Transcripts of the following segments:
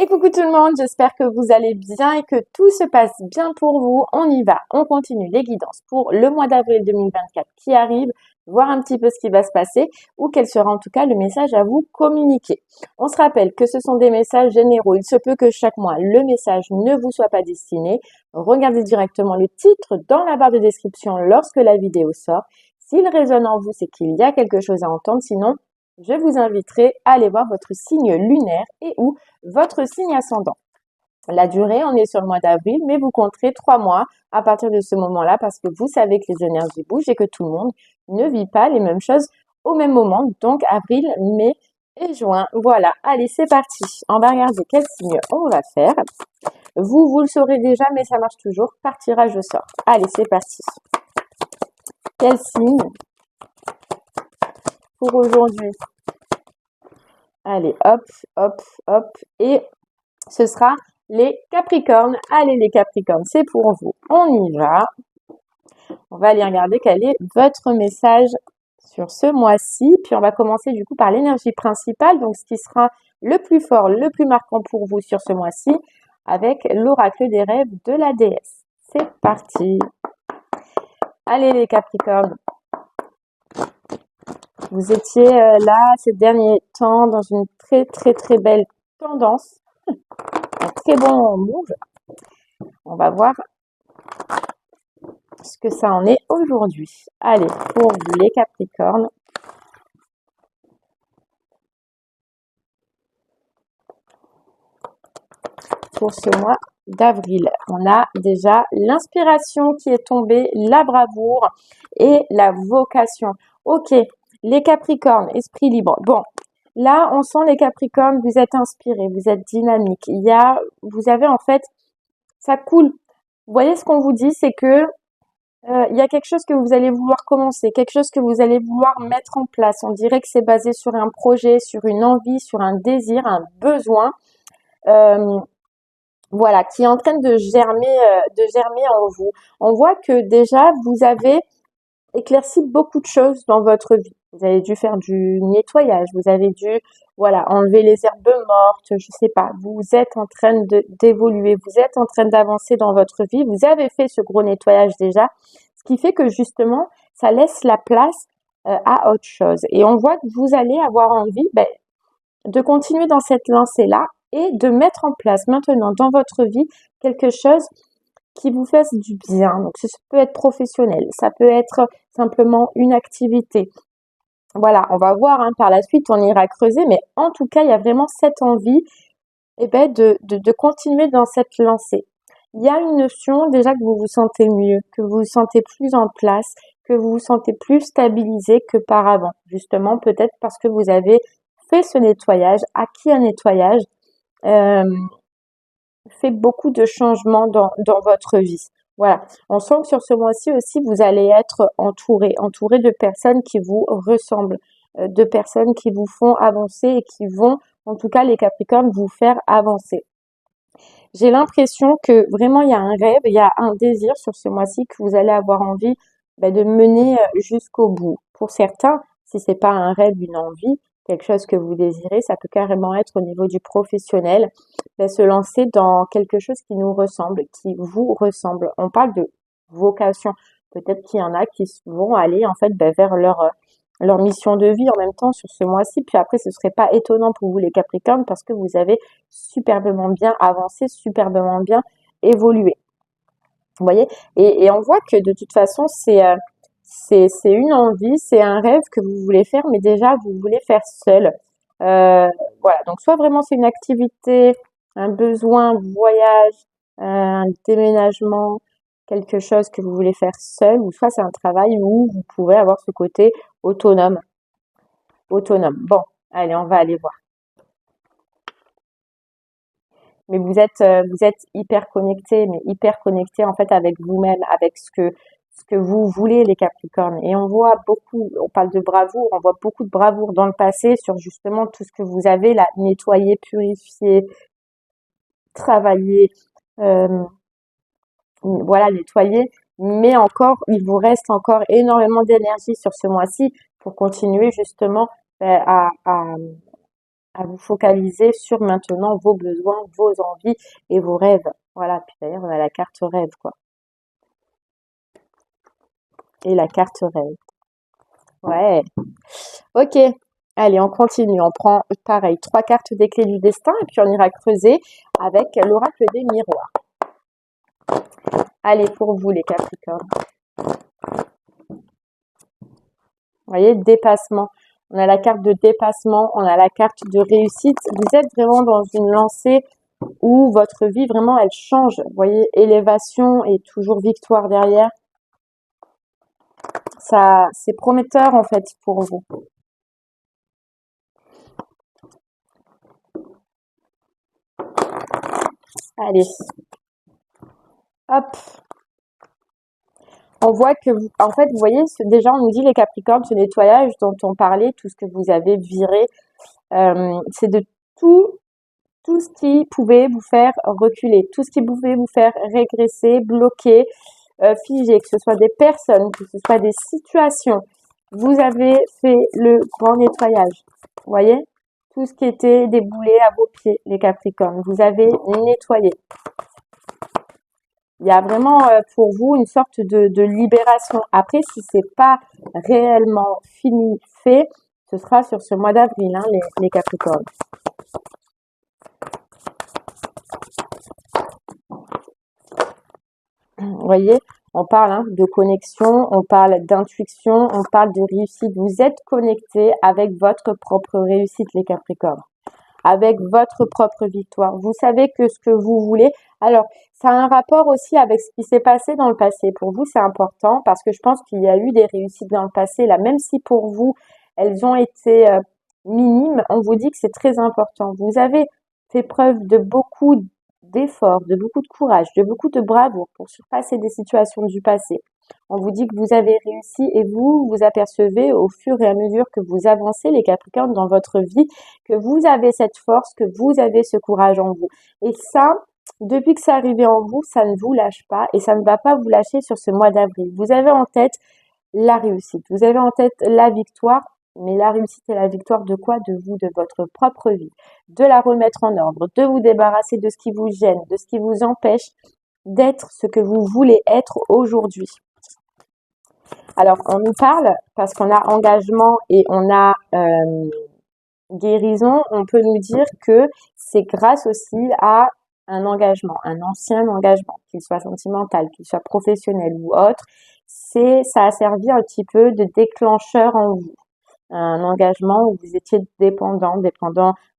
Et coucou tout le monde, j'espère que vous allez bien et que tout se passe bien pour vous. On y va, on continue les guidances pour le mois d'avril 2024 qui arrive, voir un petit peu ce qui va se passer ou quel sera en tout cas le message à vous communiquer. On se rappelle que ce sont des messages généraux. Il se peut que chaque mois, le message ne vous soit pas destiné. Regardez directement le titre dans la barre de description lorsque la vidéo sort. S'il résonne en vous, c'est qu'il y a quelque chose à entendre. Sinon, je vous inviterai à aller voir votre signe lunaire et ou votre signe ascendant. La durée, on est sur le mois d'avril, mais vous compterez 3 mois à partir de ce moment-là parce que vous savez que les énergies bougent et que tout le monde ne vit pas les mêmes choses au même moment. Donc, avril, mai et juin. Voilà. Allez, c'est parti. On va regarder quel signe on va faire. Vous le saurez déjà, mais ça marche toujours par tirage au sort. Allez, c'est parti. Quel signe pour aujourd'hui? Allez, hop, hop, hop. Et ce sera les Capricornes. Allez, les Capricornes, c'est pour vous. On y va. On va aller regarder quel est votre message sur ce mois-ci. Puis on va commencer du coup par l'énergie principale. Donc, ce qui sera le plus fort, le plus marquant pour vous sur ce mois-ci avec l'oracle des rêves de la déesse. C'est parti. Allez, les Capricornes. Vous étiez là ces derniers temps dans une très belle tendance, un très bon move. On va voir ce que ça en est aujourd'hui. Allez, pour les Capricornes. Pour ce mois d'avril, on a déjà l'inspiration qui est tombée, la bravoure et la vocation. Ok, les Capricornes, esprit libre. Bon, là, on sent les Capricornes, vous êtes inspirés, vous êtes dynamiques. Vous avez en fait, ça coule. Vous voyez ce qu'on vous dit, c'est que il y a quelque chose que vous allez vouloir commencer, quelque chose que vous allez vouloir mettre en place. On dirait que c'est basé sur un projet, sur une envie, sur un désir, un besoin. Voilà, qui est en train de germer en vous. On voit que déjà, vous avez éclairci beaucoup de choses dans votre vie. Vous avez dû faire du nettoyage, vous avez dû, voilà, enlever les herbes mortes, je sais pas. Vous êtes en train d'évoluer, vous êtes en train d'avancer dans votre vie. Vous avez fait ce gros nettoyage déjà, ce qui fait que justement, ça laisse la place à autre chose. Et on voit que vous allez avoir envie, de continuer dans cette lancée-là et de mettre en place maintenant dans votre vie quelque chose qui vous fasse du bien. Donc, ça peut être professionnel, ça peut être simplement une activité. Voilà, on va voir par la suite, on ira creuser, mais en tout cas, il y a vraiment cette envie de continuer dans cette lancée. Il y a une notion déjà que vous vous sentez mieux, que vous vous sentez plus en place, que vous vous sentez plus stabilisé que par avant. Justement, peut-être parce que vous avez fait ce nettoyage, acquis un nettoyage, fait beaucoup de changements dans votre vie. Voilà. On sent que sur ce mois-ci aussi, vous allez être entouré de personnes qui vous ressemblent, de personnes qui vous font avancer et qui vont, en tout cas les Capricornes, vous faire avancer. J'ai l'impression que vraiment il y a un rêve, il y a un désir sur ce mois-ci que vous allez avoir envie de mener jusqu'au bout. Pour certains, si c'est pas un rêve, une envie, quelque chose que vous désirez, ça peut carrément être au niveau du professionnel, se lancer dans quelque chose qui nous ressemble, qui vous ressemble. On parle de vocation. Peut-être qu'il y en a qui vont aller en fait vers leur mission de vie en même temps sur ce mois-ci. Puis après, ce serait pas étonnant pour vous les Capricornes parce que vous avez superbement bien avancé, superbement bien évolué. Vous voyez? Et on voit que de toute façon, c'est une envie, c'est un rêve que vous voulez faire, mais déjà, vous voulez faire seul. Voilà. Donc, soit vraiment c'est une activité, un besoin, un voyage, un déménagement, quelque chose que vous voulez faire seul, ou soit c'est un travail où vous pouvez avoir ce côté autonome. Bon, allez, on va aller voir. Mais vous êtes hyper connecté, mais hyper connecté en fait avec vous-même, avec ce que vous voulez les Capricornes. Et on voit beaucoup, on parle de bravoure, on voit beaucoup de bravoure dans le passé sur justement tout ce que vous avez là, nettoyé, purifié, travaillé, voilà, nettoyé. Mais encore, il vous reste encore énormément d'énergie sur ce mois-ci pour continuer justement à à vous focaliser sur maintenant vos besoins, vos envies et vos rêves. Voilà, puis d'ailleurs, on a la carte rêve, quoi. Et la carte rêve. Ouais. Ok. Allez, on continue. On prend, pareil, 3 cartes des clés du destin et puis on ira creuser avec l'oracle des miroirs. Allez, pour vous, les Capricornes. Vous voyez, dépassement. On a la carte de dépassement, on a la carte de réussite. Vous êtes vraiment dans une lancée où votre vie, vraiment, elle change. Vous voyez, élévation et toujours victoire derrière. Ça, c'est prometteur, en fait, pour vous. Allez. Hop. On voit que, en fait, vous voyez, déjà, on nous dit, les Capricornes, ce nettoyage dont on parlait, tout ce que vous avez viré, c'est de tout ce qui pouvait vous faire reculer, tout ce qui pouvait vous faire régresser, bloquer, figer, que ce soit des personnes, que ce soit des situations. Vous avez fait le grand nettoyage. Vous voyez? Tout ce qui était déboulé à vos pieds, les Capricornes. Vous avez nettoyé. Il y a vraiment pour vous une sorte de libération. Après, si c'est pas réellement fini, fait, ce sera sur ce mois d'avril, hein, les Capricornes. Vous voyez, on parle de connexion, on parle d'intuition, on parle de réussite. Vous êtes connecté avec votre propre réussite, les Capricornes, avec votre propre victoire. Vous savez que ce que vous voulez. Alors, ça a un rapport aussi avec ce qui s'est passé dans le passé. Pour vous, c'est important parce que je pense qu'il y a eu des réussites dans le passé. Là, même si pour vous, elles ont été minimes, on vous dit que c'est très important. Vous avez fait preuve de beaucoup d'efforts, de beaucoup de courage, de beaucoup de bravoure pour surpasser des situations du passé. On vous dit que vous avez réussi et vous vous apercevez au fur et à mesure que vous avancez, les Capricornes, dans votre vie, que vous avez cette force, que vous avez ce courage en vous. Et ça, depuis que c'est arrivé en vous, ça ne vous lâche pas et ça ne va pas vous lâcher sur ce mois d'avril. Vous avez en tête la réussite, vous avez en tête la victoire, mais la réussite et la victoire de quoi? De vous, de votre propre vie, de la remettre en ordre, de vous débarrasser de ce qui vous gêne, de ce qui vous empêche d'être ce que vous voulez être aujourd'hui. Alors, on nous parle, parce qu'on a engagement et on a guérison, on peut nous dire que c'est grâce aussi à un engagement, un ancien engagement, qu'il soit sentimental, qu'il soit professionnel ou autre. Ça a servi un petit peu de déclencheur en vous. Un engagement où vous étiez dépendant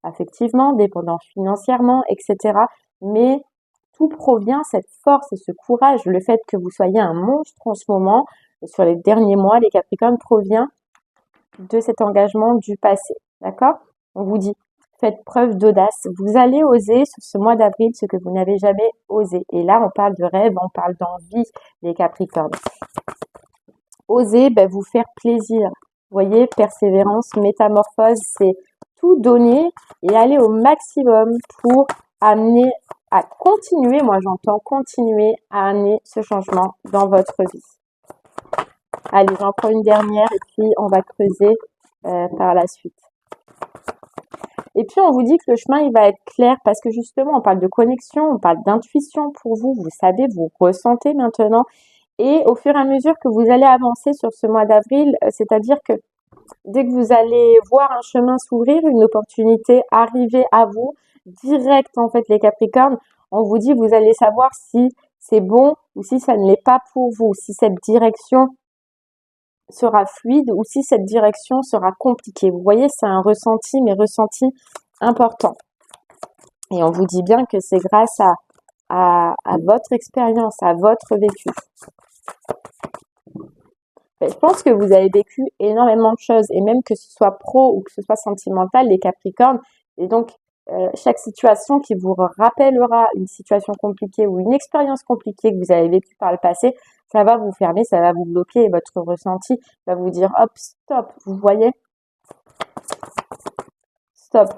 affectivement, dépendant financièrement, etc. Mais tout provient, cette force et ce courage, le fait que vous soyez un monstre en ce moment, sur les derniers mois, les Capricornes, provient de cet engagement du passé. D'accord? On vous dit, faites preuve d'audace. Vous allez oser sur ce mois d'avril ce que vous n'avez jamais osé. Et là, on parle de rêve, on parle d'envie, les Capricornes. Osez vous faire plaisir. Vous voyez, persévérance, métamorphose, c'est tout donner et aller au maximum pour amener à continuer, moi j'entends continuer à amener ce changement dans votre vie. Allez, j'en prends une dernière et puis on va creuser par la suite. Et puis on vous dit que le chemin il va être clair parce que justement on parle de connexion, on parle d'intuition pour vous, vous savez, vous ressentez maintenant. Et au fur et à mesure que vous allez avancer sur ce mois d'avril, c'est-à-dire que dès que vous allez voir un chemin s'ouvrir, une opportunité arriver à vous, direct en fait les Capricornes, on vous dit vous allez savoir si c'est bon ou si ça ne l'est pas pour vous, si cette direction sera fluide ou si cette direction sera compliquée. Vous voyez, c'est un ressenti, mais ressenti important. Et on vous dit bien que c'est grâce à votre expérience, à votre vécu. Je pense que vous avez vécu énormément de choses et même que ce soit pro ou que ce soit sentimental, les Capricornes. Et donc, chaque situation qui vous rappellera une situation compliquée ou une expérience compliquée que vous avez vécue par le passé, ça va vous fermer, ça va vous bloquer et votre ressenti va vous dire hop, stop, vous voyez? Stop.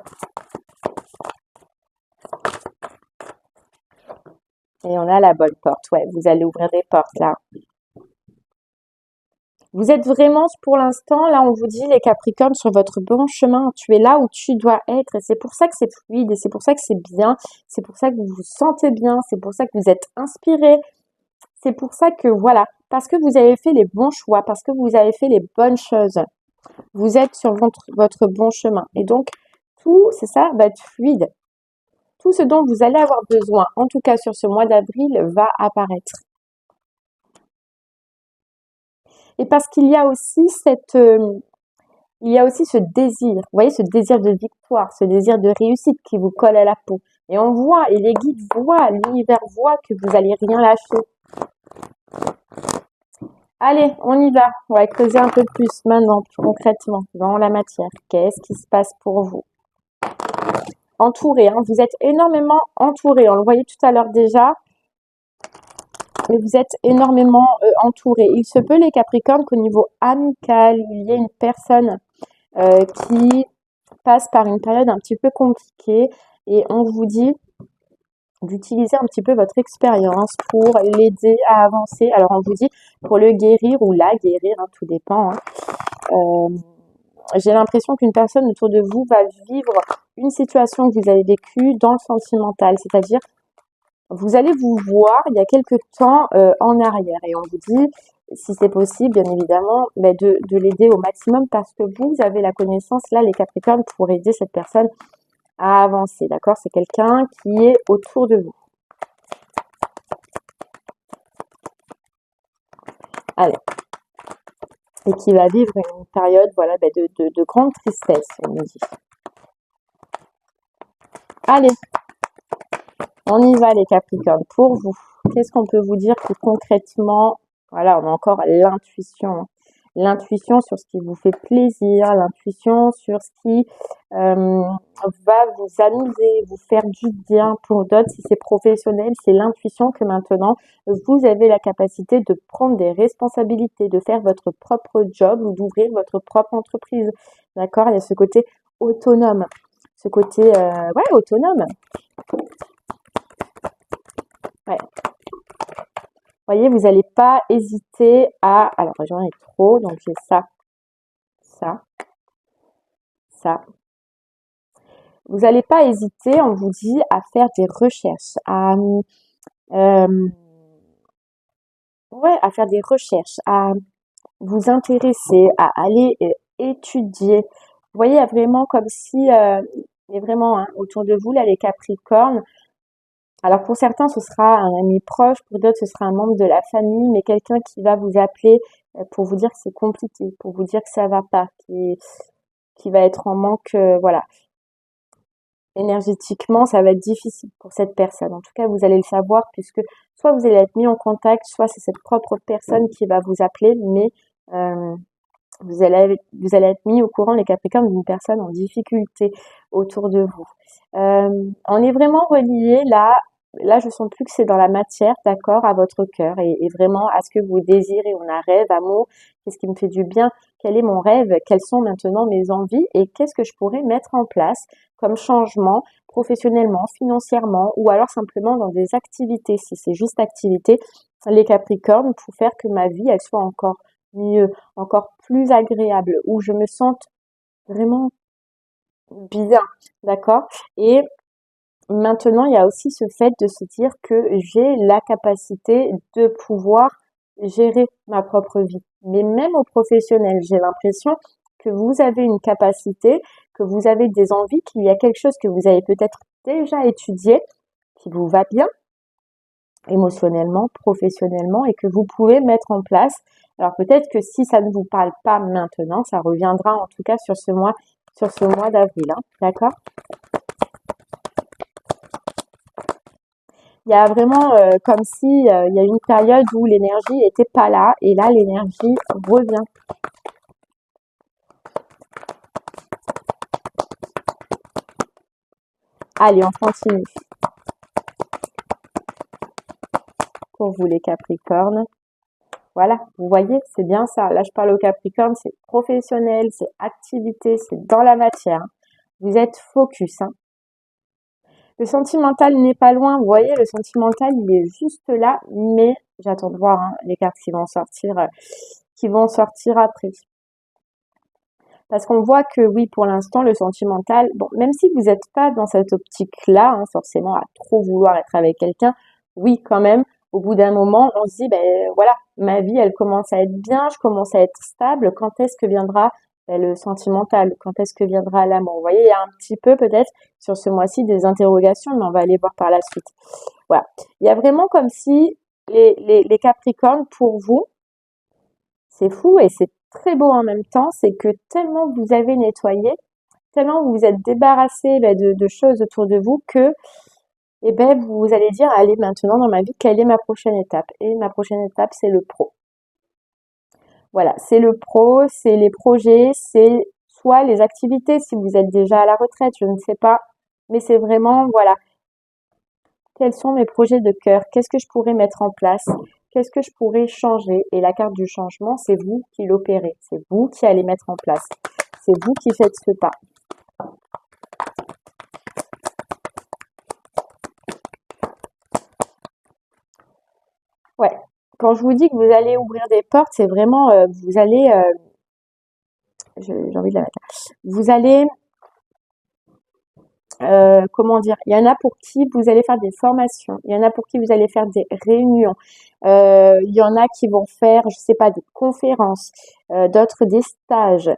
Et on a la bonne porte. Ouais, vous allez ouvrir des portes là. Vous êtes vraiment, pour l'instant, là, on vous dit, les Capricornes, sur votre bon chemin. Tu es là où tu dois être. Et c'est pour ça que c'est fluide, et c'est pour ça que c'est bien. C'est pour ça que vous vous sentez bien. C'est pour ça que vous êtes inspiré. C'est pour ça que, voilà, parce que vous avez fait les bons choix, parce que vous avez fait les bonnes choses. Vous êtes sur votre bon chemin. Et donc, tout, c'est ça, va être fluide. Tout ce dont vous allez avoir besoin, en tout cas sur ce mois d'avril, va apparaître. Et parce qu'il y a aussi il y a aussi ce désir, vous voyez, ce désir de victoire, ce désir de réussite qui vous colle à la peau. Et on voit, et les guides voient, l'univers voit que vous allez rien lâcher. Allez, on y va. On va creuser un peu plus maintenant, plus concrètement, dans la matière. Qu'est-ce qui se passe pour vous? Entouré, hein, vous êtes énormément entouré. On le voyait tout à l'heure déjà, mais vous êtes énormément entouré. Il se peut, les Capricornes, qu'au niveau amical, il y ait une personne qui passe par une période un petit peu compliquée, et on vous dit d'utiliser un petit peu votre expérience pour l'aider à avancer. Alors on vous dit pour le guérir ou la guérir, hein, tout dépend. J'ai l'impression qu'une personne autour de vous va vivre une situation que vous avez vécue dans le sentimental, c'est-à-dire vous allez vous voir il y a quelques temps en arrière, et on vous dit, si c'est possible, bien évidemment, mais de l'aider au maximum, parce que vous avez la connaissance, là, les Capricornes, pour aider cette personne à avancer, d'accord? C'est quelqu'un qui est autour de vous. Allez. Et qui va vivre une période, voilà, de grande tristesse, on me dit. Allez, on y va, les Capricornes. Pour vous, qu'est-ce qu'on peut vous dire plus concrètement? Voilà, on a encore l'intuition. L'intuition sur ce qui vous fait plaisir, l'intuition sur ce qui va vous amuser, vous faire du bien. Pour d'autres, si c'est professionnel, c'est l'intuition que maintenant, vous avez la capacité de prendre des responsabilités, de faire votre propre job ou d'ouvrir votre propre entreprise. D'accord? Il y a ce côté autonome, ce côté ouais, autonome. Ouais. Voyez, vous n'allez pas hésiter à... Alors, j'en ai trop, donc j'ai ça, ça, ça. Vous n'allez pas hésiter, on vous dit, à faire des recherches, ouais, à faire des recherches, à vous intéresser, à aller étudier. Vous voyez, il y a vraiment comme si, il y a vraiment hein, autour de vous, là, les Capricornes. Alors pour certains, ce sera un ami proche, pour d'autres, ce sera un membre de la famille, mais quelqu'un qui va vous appeler pour vous dire que c'est compliqué, pour vous dire que ça va pas, qui va être en manque, voilà. Énergétiquement, ça va être difficile pour cette personne. En tout cas, vous allez le savoir puisque soit vous allez être mis en contact, soit c'est cette propre personne qui va vous appeler, mais euh, vous allez être mis au courant, les Capricornes, d'une personne en difficulté autour de vous. On est vraiment relié là. Là, je sens plus que c'est dans la matière, d'accord, à votre cœur et vraiment à ce que vous désirez. On a rêve, amour, qu'est-ce qui me fait du bien, quel est mon rêve, quelles sont maintenant mes envies et qu'est-ce que je pourrais mettre en place comme changement professionnellement, financièrement ou alors simplement dans des activités. Si c'est juste activité, les Capricornes, pour faire que ma vie, elle soit encore mieux, encore plus agréable, où je me sente vraiment bien, d'accord? Et maintenant, il y a aussi ce fait de se dire que j'ai la capacité de pouvoir gérer ma propre vie. Mais même au professionnel, j'ai l'impression que vous avez une capacité, que vous avez des envies, qu'il y a quelque chose que vous avez peut-être déjà étudié, qui vous va bien, émotionnellement, professionnellement et que vous pouvez mettre en place. Alors peut-être que si ça ne vous parle pas maintenant, ça reviendra en tout cas sur ce mois d'avril, hein, d'accord? Il y a vraiment comme si il y a une période où l'énergie était pas là et là l'énergie revient. Allez, on continue. Pour vous les Capricornes. Voilà, vous voyez, c'est bien ça. Là, je parle aux Capricornes, c'est professionnel, c'est activité, c'est dans la matière. Vous êtes focus, hein. Le sentimental n'est pas loin, vous voyez, le sentimental, il est juste là, mais j'attends de voir hein, les cartes qui vont sortir. qui vont sortir après. Parce qu'on voit que oui, pour l'instant, le sentimental, bon, même si vous n'êtes pas dans cette optique-là, hein, forcément à trop vouloir être avec quelqu'un, oui, quand même, au bout d'un moment, on se dit, ben voilà, ma vie, elle commence à être bien, je commence à être stable, quand est-ce que viendra le sentimental? Quand est-ce que viendra l'amour? Vous voyez, il y a un petit peu peut-être sur ce mois-ci des interrogations, mais on va aller voir par la suite. Voilà. Il y a vraiment comme si les Capricornes, pour vous, c'est fou et c'est très beau en même temps, c'est que tellement vous avez nettoyé, tellement vous vous êtes débarrassé de choses autour de vous que vous allez dire, allez maintenant dans ma vie, quelle est ma prochaine étape? Et ma prochaine étape, c'est le pro. Voilà, c'est le pro, c'est les projets, c'est soit les activités si vous êtes déjà à la retraite, je ne sais pas, mais c'est vraiment, voilà, quels sont mes projets de cœur? Qu'est-ce que je pourrais mettre en place? Qu'est-ce que je pourrais changer? Et la carte du changement, c'est vous qui l'opérez. C'est vous qui allez mettre en place. C'est vous qui faites ce pas. Ouais. Quand je vous dis que vous allez ouvrir des portes, c'est vraiment, vous allez, j'ai envie de la mettre là. Vous allez, comment dire, il y en a pour qui vous allez faire des formations, il y en a pour qui vous allez faire des réunions, il y en a qui vont faire, je sais pas, des conférences, d'autres des stages,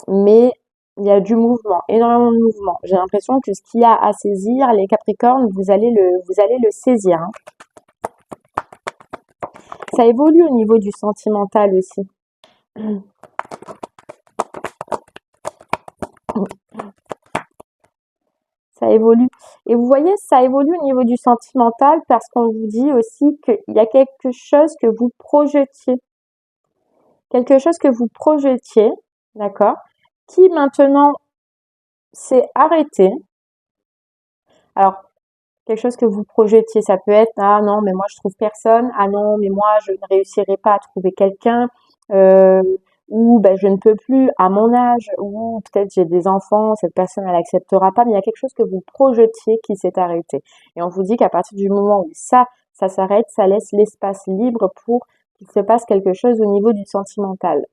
mais il y a du mouvement, énormément de mouvement. J'ai l'impression que ce qu'il y a à saisir, les Capricornes, vous allez le saisir, hein. Ça évolue au niveau du sentimental aussi. Ça évolue. Et vous voyez, ça évolue au niveau du sentimental parce qu'on vous dit aussi qu'il y a quelque chose que vous projetiez. Quelque chose que vous projetiez, d'accord, qui maintenant s'est arrêté. Alors, quelque chose que vous projetiez, ça peut être, ah non, mais moi je trouve personne, ah non, mais moi je ne réussirai pas à trouver quelqu'un, euh, ou ben, je ne peux plus à mon âge, ou peut-être j'ai des enfants, cette personne elle acceptera pas, mais il y a quelque chose que vous projetiez qui s'est arrêté. Et on vous dit qu'à partir du moment où ça s'arrête, ça laisse l'espace libre pour qu'il se passe quelque chose au niveau du sentimental.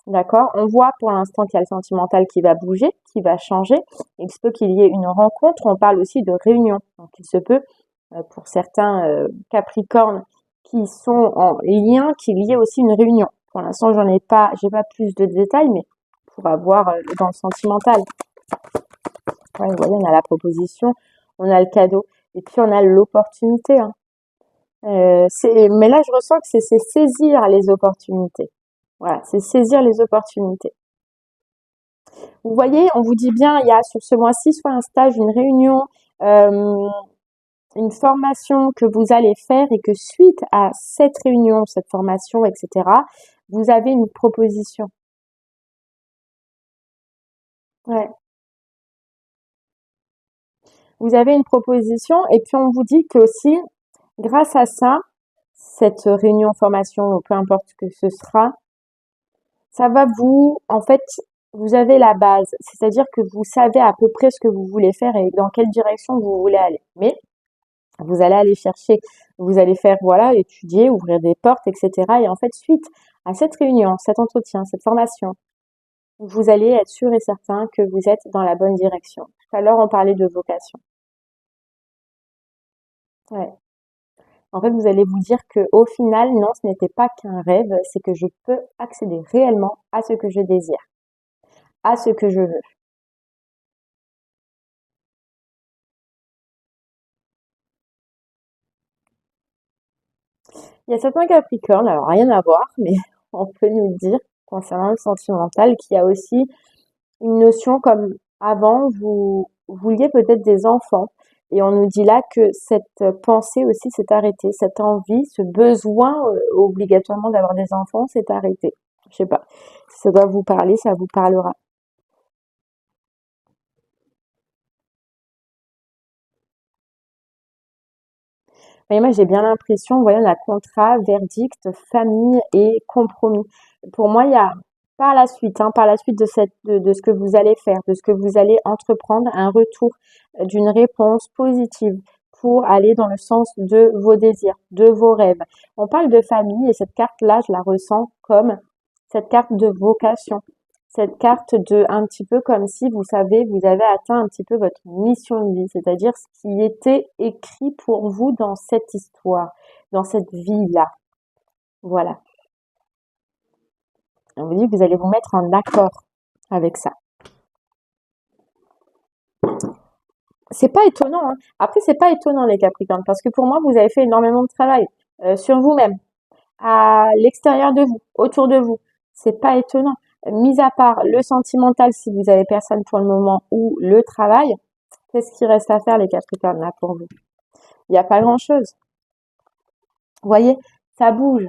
D'accord? On voit pour l'instant qu'il y a le sentimental qui va bouger, qui va changer. Il se peut qu'il y ait une rencontre. On parle aussi de réunion. Donc, il se peut, pour certains Capricornes qui sont en lien, qu'il y ait aussi une réunion. Pour l'instant, j'ai pas plus de détails, mais pour avoir dans le sentimental. Ouais, vous voyez, on a la proposition, on a le cadeau, et puis on a l'opportunité, hein. Mais là, je ressens que c'est saisir les opportunités. Voilà, c'est saisir les opportunités. Vous voyez, on vous dit bien, il y a sur ce mois-ci soit un stage, une réunion, euh, une formation que vous allez faire et que suite à cette réunion, cette formation, etc., vous avez une proposition. Ouais. Vous avez une proposition et puis on vous dit que aussi, grâce à ça, cette réunion, formation, peu importe ce que ce sera, ça va en fait, vous avez la base, c'est-à-dire que vous savez à peu près ce que vous voulez faire et dans quelle direction vous voulez aller. Mais vous allez aller chercher, vous allez faire, voilà, étudier, ouvrir des portes, etc. Et en fait, suite à cette réunion, cet entretien, cette formation, vous allez être sûr et certain que vous êtes dans la bonne direction. Tout à l'heure, on parlait de vocation. Ouais. En fait, vous allez vous dire que au final, non, ce n'était pas qu'un rêve, c'est que je peux accéder réellement à ce que je désire, à ce que je veux. Il y a certains Capricornes, alors rien à voir, mais on peut nous dire concernant le sentimental qu'il y a aussi une notion comme avant, vous vouliez peut-être des enfants. Et on nous dit là que cette pensée aussi s'est arrêtée, cette envie, ce besoin obligatoirement d'avoir des enfants s'est arrêté. Je sais pas. Si ça doit vous parler, ça vous parlera. Et moi, j'ai bien l'impression, voilà, la contrat, verdict, famille et compromis. Pour moi, il y a par la suite de ce que vous allez faire, de ce que vous allez entreprendre, un retour d'une réponse positive pour aller dans le sens de vos désirs, de vos rêves. On parle de famille et cette carte-là, je la ressens comme cette carte de vocation, cette carte de un petit peu comme si vous savez, vous avez atteint un petit peu votre mission de vie, c'est-à-dire ce qui était écrit pour vous dans cette histoire, dans cette vie-là. Voilà. On vous dit que vous allez vous mettre en accord avec ça. C'est pas étonnant, hein. Après, c'est pas étonnant les Capricornes, parce que pour moi, vous avez fait énormément de travail sur vous-même, à l'extérieur de vous, autour de vous. C'est pas étonnant. Mis à part le sentimental, si vous avez personne pour le moment, ou le travail, qu'est-ce qu'il reste à faire les Capricornes là pour vous? Il n'y a pas grand-chose. Vous voyez, ça bouge,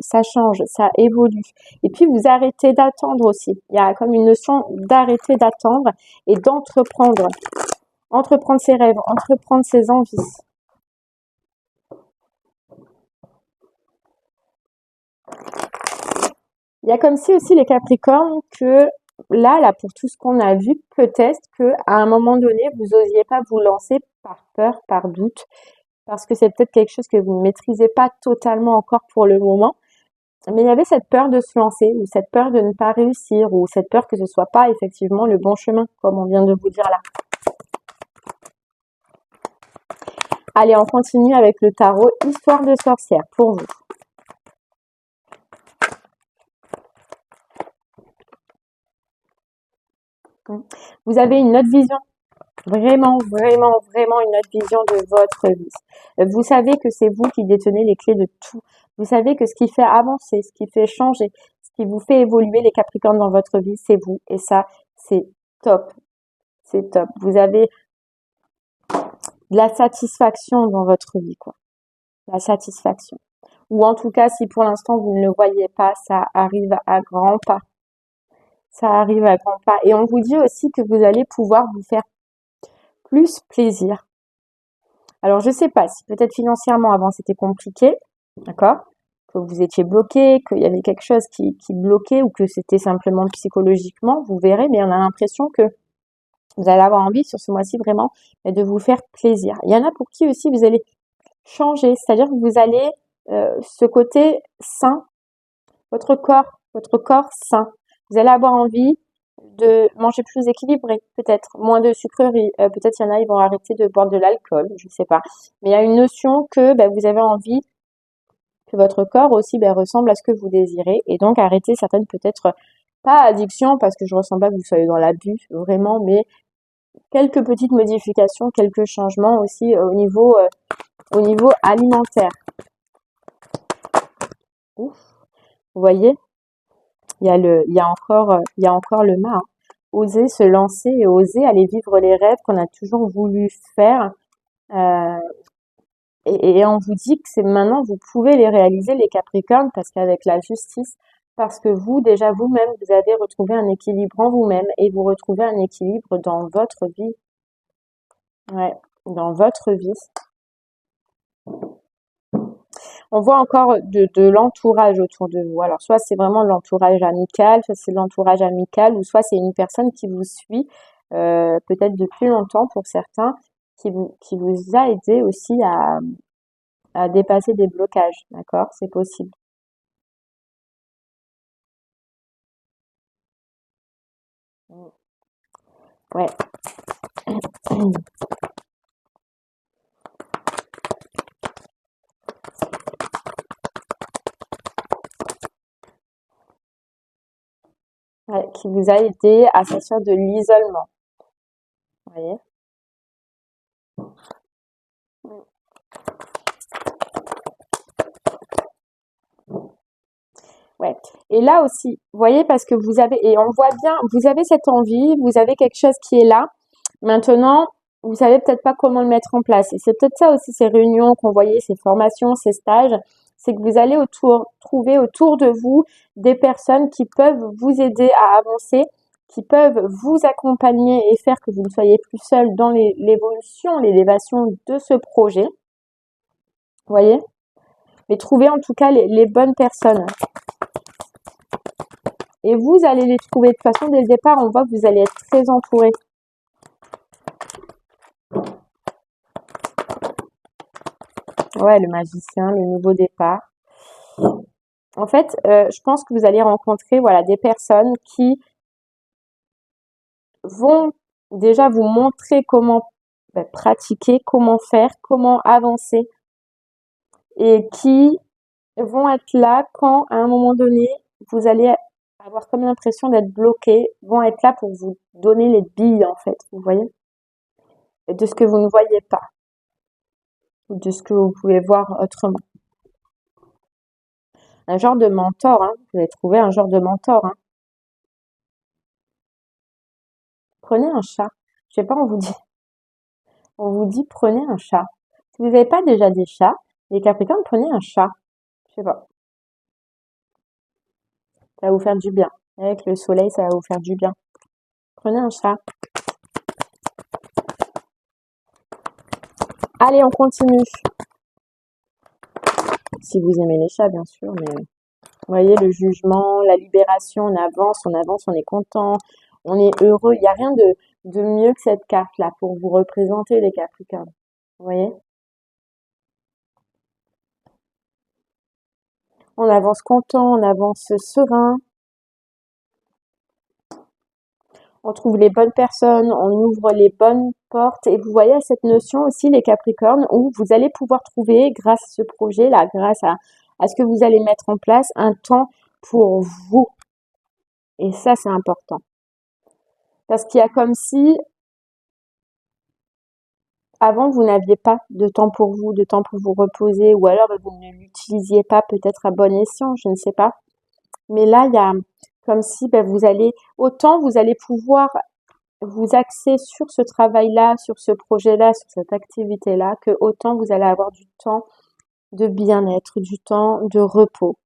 ça change, ça évolue. Et puis vous arrêtez d'attendre aussi. Il y a comme une notion d'arrêter d'attendre et d'entreprendre. Entreprendre ses rêves, entreprendre ses envies. Il y a comme si aussi les Capricornes que là, pour tout ce qu'on a vu, peut-être que à un moment donné, vous n'osiez pas vous lancer par peur, par doute, parce que c'est peut-être quelque chose que vous ne maîtrisez pas totalement encore pour le moment. Mais il y avait cette peur de se lancer, ou cette peur de ne pas réussir, ou cette peur que ce soit pas effectivement le bon chemin, comme on vient de vous dire là. Allez, on continue avec le tarot Histoire de sorcière pour vous. Vous avez une autre vision. Vraiment, vraiment, vraiment une autre vision de votre vie. Vous savez que c'est vous qui détenez les clés de tout. Vous savez que ce qui fait avancer, ce qui fait changer, ce qui vous fait évoluer les Capricornes dans votre vie, c'est vous. Et ça, c'est top. C'est top. Vous avez de la satisfaction dans votre vie, quoi. La satisfaction. Ou en tout cas, si pour l'instant vous ne le voyez pas, ça arrive à grands pas. Ça arrive à grands pas. Et on vous dit aussi que vous allez pouvoir vous faire plus plaisir. Alors, je sais pas si peut-être financièrement avant c'était compliqué, d'accord? Que vous étiez bloqué, qu'il y avait quelque chose qui bloquait ou que c'était simplement psychologiquement, vous verrez, mais on a l'impression que vous allez avoir envie sur ce mois-ci vraiment de vous faire plaisir. Il y en a pour qui aussi vous allez changer, c'est-à-dire que vous allez ce côté sain, votre corps sain. Vous allez avoir envie de manger plus équilibré, peut-être moins de sucreries, peut-être il y en a ils vont arrêter de boire de l'alcool, je sais pas. Mais il y a une notion que vous avez envie que votre corps aussi ressemble à ce que vous désirez et donc arrêter certaines peut-être pas addictions parce que je ressens pas que vous soyez dans l'abus vraiment, mais quelques petites modifications, quelques changements aussi au niveau alimentaire. Ouf, vous voyez, il y a encore le mât, hein. Oser se lancer et oser aller vivre les rêves qu'on a toujours voulu faire. Euh, et on vous dit que c'est maintenant, vous pouvez les réaliser, les Capricornes, parce qu'avec la justice, parce que vous, déjà vous-même, vous avez retrouvé un équilibre en vous-même et vous retrouvez un équilibre dans votre vie. Ouais, dans votre vie. On voit encore de l'entourage autour de vous. Alors, soit c'est vraiment l'entourage amical, soit c'est l'entourage amical, ou soit c'est une personne qui vous suit, peut-être depuis longtemps pour certains, qui vous a aidé aussi à dépasser des blocages. D'accord? C'est possible. Ouais. Ouais, qui vous a aidé à sortir de l'isolement. Vous voyez? Ouais. Et là aussi, vous voyez, parce que vous avez, et on voit bien, vous avez cette envie, vous avez quelque chose qui est là. Maintenant, vous savez peut-être pas comment le mettre en place. Et c'est peut-être ça aussi, ces réunions qu'on voyait, ces formations, ces stages, c'est que vous allez trouver autour de vous des personnes qui peuvent vous aider à avancer, qui peuvent vous accompagner et faire que vous ne soyez plus seul dans l'évolution, l'élévation de ce projet. Vous voyez? Mais trouvez en tout cas les bonnes personnes. Et vous allez les trouver. De toute façon, dès le départ, on voit que vous allez être très entouré. Ouais, le magicien, le nouveau départ. En fait, je pense que vous allez rencontrer, voilà, des personnes qui vont déjà vous montrer comment pratiquer, comment faire, comment avancer et qui vont être là quand, à un moment donné, vous allez avoir comme l'impression d'être bloqué, vont être là pour vous donner les billes, en fait, vous voyez, de ce que vous ne voyez pas, ou de ce que vous pouvez voir autrement. Un genre de mentor, hein, vous allez trouver un genre de mentor, hein. Prenez un chat. Je sais pas, on vous dit prenez un chat. Si vous n'avez pas déjà des chats, les Capricornes, prenez un chat. Je sais pas, ça va vous faire du bien. Avec le soleil, ça va vous faire du bien. Prenez un chat. Allez, on continue. Si vous aimez les chats, bien sûr, mais vous voyez, le jugement, la libération, on avance, on est content, on est heureux. Il n'y a rien de mieux que cette carte-là pour vous représenter les Capricornes. Vous voyez? On avance content, on avance serein, on trouve les bonnes personnes, on ouvre les bonnes portes. Et vous voyez cette notion aussi, les Capricornes, où vous allez pouvoir trouver, grâce à ce projet-là, grâce à ce que vous allez mettre en place, un temps pour vous. Et ça, c'est important. Parce qu'il y a comme si, avant, vous n'aviez pas de temps pour vous, de temps pour vous reposer, ou alors vous ne l'utilisiez pas peut-être à bon escient, je ne sais pas. Mais là, il y a comme si autant vous allez pouvoir vous axer sur ce travail-là, sur ce projet-là, sur cette activité-là, que autant vous allez avoir du temps de bien-être, du temps de repos.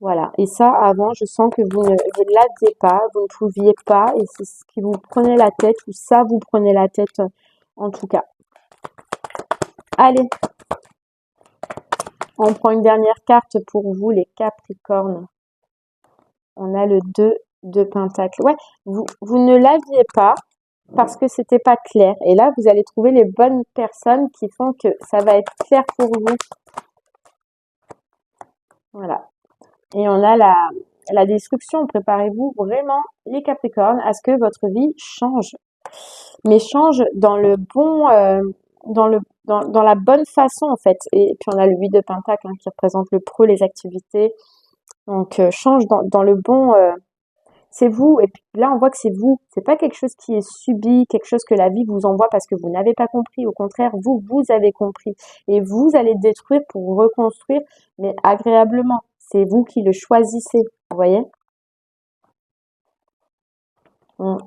Voilà. Et ça, avant, je sens que vous ne l'aviez pas, vous ne pouviez pas, et c'est ce qui vous prenait la tête, ou ça vous prenait la tête, en tout cas. Allez, on prend une dernière carte pour vous, les Capricornes. On a le 2 de Pentacle. Ouais, vous ne l'aviez pas parce que c'était pas clair. Et là, vous allez trouver les bonnes personnes qui font que ça va être clair pour vous. Voilà. Et on a la destruction. Préparez-vous vraiment, les Capricornes, à ce que votre vie change. Mais change dans le bon, dans la bonne façon, en fait. Et puis, on a le 8 de Pentacle, hein, qui représente le pro, les activités. Donc, change dans le bon, c'est vous. Et puis là, on voit que c'est vous. C'est pas quelque chose qui est subi, quelque chose que la vie vous envoie parce que vous n'avez pas compris. Au contraire, vous avez compris. Et vous allez détruire pour reconstruire, mais agréablement. C'est vous qui le choisissez. Vous voyez? Mm.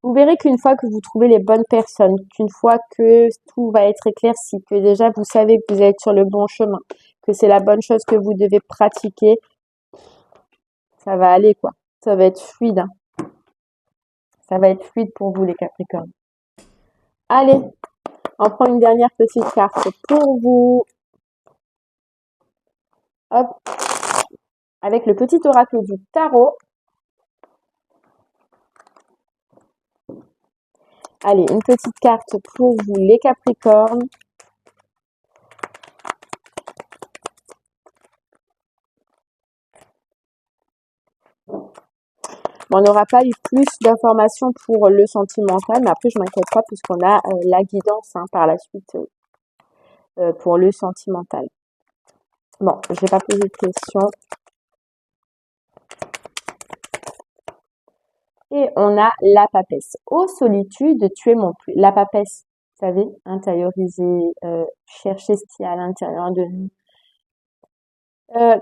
Vous verrez qu'une fois que vous trouvez les bonnes personnes, qu'une fois que tout va être éclairci, que déjà vous savez que vous êtes sur le bon chemin, que c'est la bonne chose que vous devez pratiquer, ça va aller, quoi. Ça va être fluide, hein. Ça va être fluide pour vous, les Capricornes. Allez, on prend une dernière petite carte pour vous. Hop, avec le petit oracle du tarot. Allez, une petite carte pour vous, les Capricornes. Bon, on n'aura pas eu plus d'informations pour le sentimental, mais après, je m'inquiète pas puisqu'on a la guidance, hein, par la suite pour le sentimental. Bon, je vais pas poser de questions. Et on a la papesse. Ô solitude, tu es mon plus. La papesse, vous savez, intérioriser, chercher ce qu'il y a à l'intérieur de nous.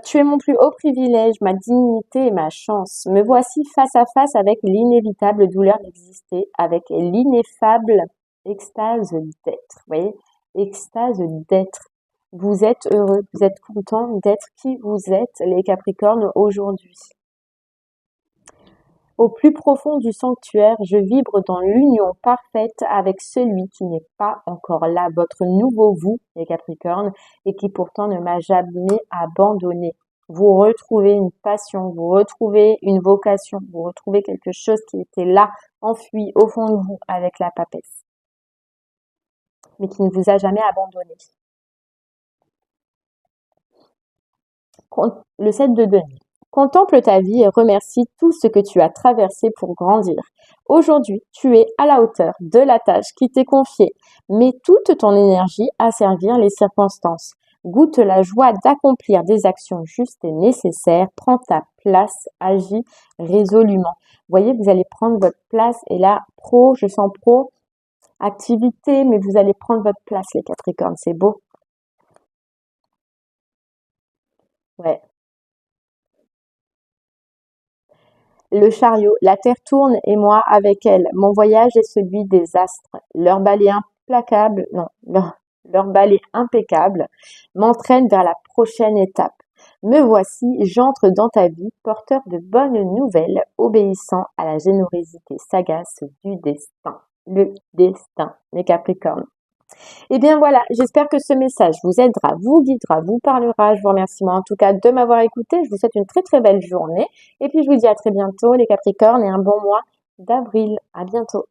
Tu es mon plus haut privilège, ma dignité et ma chance. Me voici face à face avec l'inévitable douleur d'exister, avec l'ineffable extase d'être. Vous voyez, extase d'être. Vous êtes heureux, vous êtes content d'être qui vous êtes, les Capricornes, aujourd'hui. Au plus profond du sanctuaire, je vibre dans l'union parfaite avec celui qui n'est pas encore là, votre nouveau vous, les Capricornes, et qui pourtant ne m'a jamais abandonné. Vous retrouvez une passion, vous retrouvez une vocation, vous retrouvez quelque chose qui était là, enfui au fond de vous avec la papesse, mais qui ne vous a jamais abandonné. Le 7 de denier. Contemple ta vie et remercie tout ce que tu as traversé pour grandir. Aujourd'hui, tu es à la hauteur de la tâche qui t'est confiée. Mets toute ton énergie à servir les circonstances. Goûte la joie d'accomplir des actions justes et nécessaires. Prends ta place, agis résolument. Vous voyez, vous allez prendre votre place et là, je sens activité, mais vous allez prendre votre place, les Capricornes. C'est beau. Ouais. Le chariot, la terre tourne et moi avec elle. Mon voyage est celui des astres. Leur balai implacable, non, leur balai impeccable m'entraîne vers la prochaine étape. Me voici, j'entre dans ta vie, porteur de bonnes nouvelles, obéissant à la générosité sagace du destin. Le destin, les Capricornes. Eh bien voilà, j'espère que ce message vous aidera, vous guidera, vous parlera. Je vous remercie en tout cas de m'avoir écouté. Je vous souhaite une très très belle journée. Et puis je vous dis à très bientôt les Capricornes et un bon mois d'avril. À bientôt.